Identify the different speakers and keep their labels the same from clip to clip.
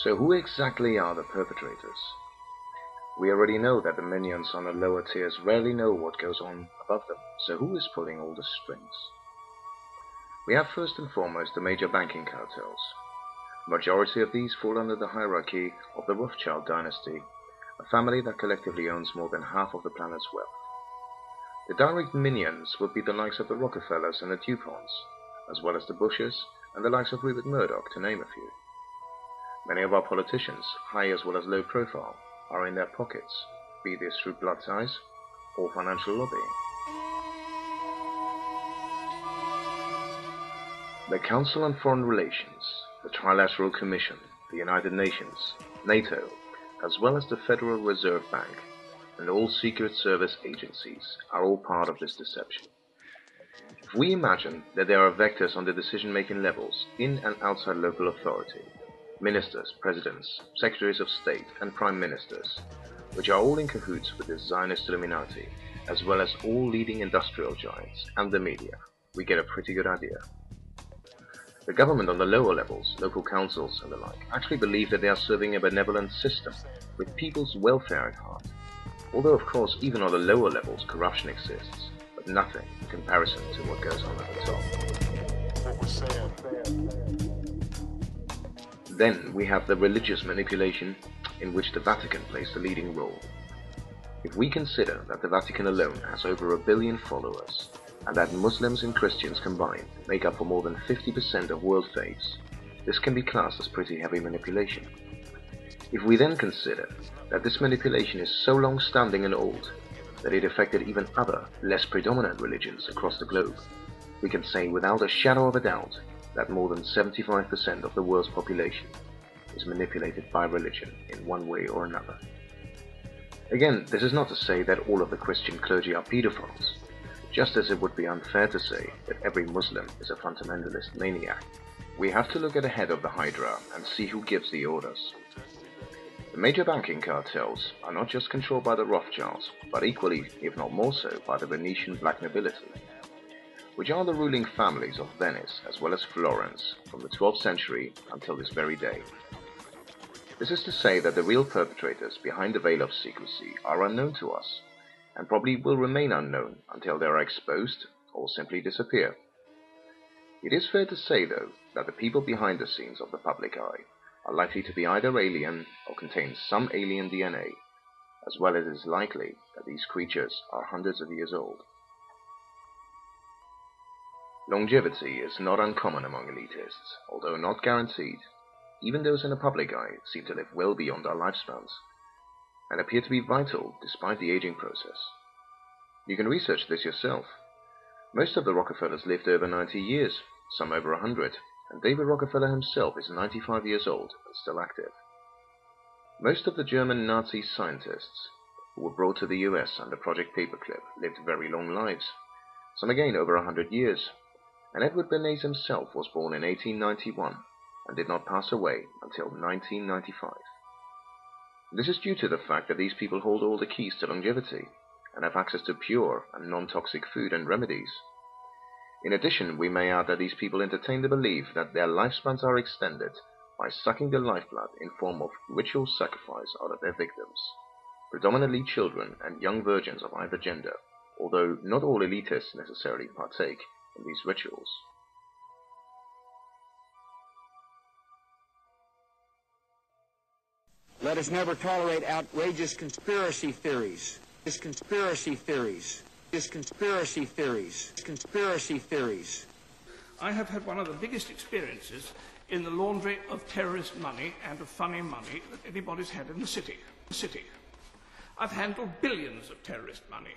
Speaker 1: So who exactly are the perpetrators? We already know that the minions on the lower tiers rarely know what goes on above them, so who is pulling all the strings? We have first and foremost the major banking cartels. The majority of these fall under the hierarchy of the Rothschild dynasty, a family that collectively owns more than half of the planet's wealth. The direct minions would be the likes of the Rockefellers and the DuPonts, as well as the Bushes and the likes of Rupert Murdoch, to name a few. Many of our politicians, high as well as low profile, are in their pockets, be this through blood ties or financial lobbying. The Council on Foreign Relations, the Trilateral Commission, the United Nations, NATO, as well as the Federal Reserve Bank, and all Secret Service agencies are all part of this deception. If we imagine that there are vectors on the decision-making levels in and outside local authority, ministers, presidents, secretaries of state, and prime ministers, which are all in cahoots with the Zionist Illuminati, as well as all leading industrial giants and the media, we get a pretty good idea. The government on the lower levels, local councils and the like, actually believe that they are serving a benevolent system with people's welfare at heart. Although of course even on the lower levels corruption exists, but nothing in comparison to what goes on at the top. Then we have the religious manipulation in which the Vatican plays the leading role. If we consider that the Vatican alone has over 1 billion followers, and that Muslims and Christians combined make up for more than 50% of world faiths, this can be classed as pretty heavy manipulation. If we then consider that this manipulation is so long-standing and old that it affected even other, less predominant religions across the globe, we can say without a shadow of a doubt that more than 75% of the world's population is manipulated by religion in one way or another. Again, this is not to say that all of the Christian clergy are pedophiles, just as it would be unfair to say that every Muslim is a fundamentalist maniac. We have to look at the head of the Hydra and see who gives the orders. The major banking cartels are not just controlled by the Rothschilds, but equally, if not more so, by the Venetian black nobility, which are the ruling families of Venice as well as Florence from the 12th century until this very day. This is to say that the real perpetrators behind the veil of secrecy are unknown to us, and probably will remain unknown until they are exposed or simply disappear. It is fair to say, though, that the people behind the scenes of the public eye are likely to be either alien or contain some alien DNA, as well as it is likely that these creatures are hundreds of years old. Longevity is not uncommon among elitists, although not guaranteed. Even those in the public eye seem to live well beyond our lifespans, and appear to be vital despite the aging process. You can research this yourself. Most of the Rockefellers lived over 90 years, some over 100, and David Rockefeller himself is 95 years old and still active. Most of the German Nazi scientists who were brought to the US under Project Paperclip lived very long lives, some again over 100 years, and Edward Bernays himself was born in 1891 and did not pass away until 1995. This is due to the fact that these people hold all the keys to longevity and have access to pure and non-toxic food and remedies. In addition, we may add that these people entertain the belief that their lifespans are extended by sucking the lifeblood in form of ritual sacrifice out of their victims, predominantly children and young virgins of either gender, although not all elitists necessarily partake in these rituals.
Speaker 2: Let us never tolerate outrageous conspiracy theories. Conspiracy theories. Conspiracy theories. Conspiracy theories.
Speaker 3: I have had one of the biggest experiences in the laundry of terrorist money and of funny money that anybody's had in the city. I've handled billions of terrorist money.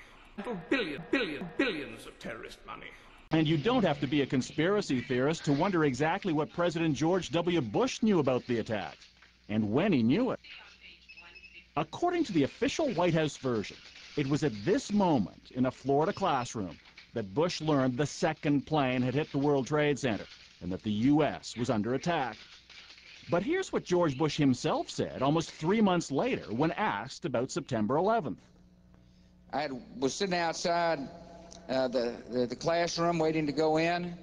Speaker 3: Billions of terrorist money.
Speaker 4: And you don't have to be a conspiracy theorist to wonder exactly what President George W. Bush knew about the attack, and when he knew it. According to the official White House version, it was at this moment in a Florida classroom that Bush learned the second plane had hit the World Trade Center and that the U.S. was under attack. But here's what George Bush himself said almost 3 months later when asked about September 11th.
Speaker 2: I was sitting outside the classroom waiting to go in,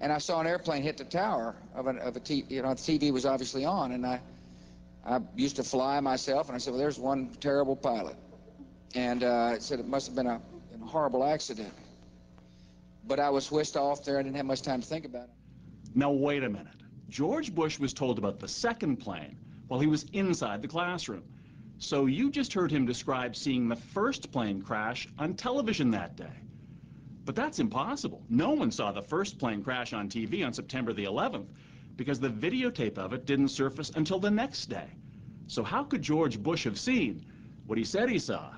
Speaker 2: and I saw an airplane hit the tower of a TV. You know, the TV was obviously on, and I I used to fly myself, and I said, well, there's one terrible pilot. And it said it must have been a horrible accident. But I was whisked off there. I didn't have much time to think about it.
Speaker 4: Now, wait a minute. George Bush was told about the second plane while he was inside the classroom. So you just heard him describe seeing the first plane crash on television that day. But that's impossible. No one saw the first plane crash on TV on September the 11th because the videotape of it didn't surface until the next day. So how could George Bush have seen what he said he saw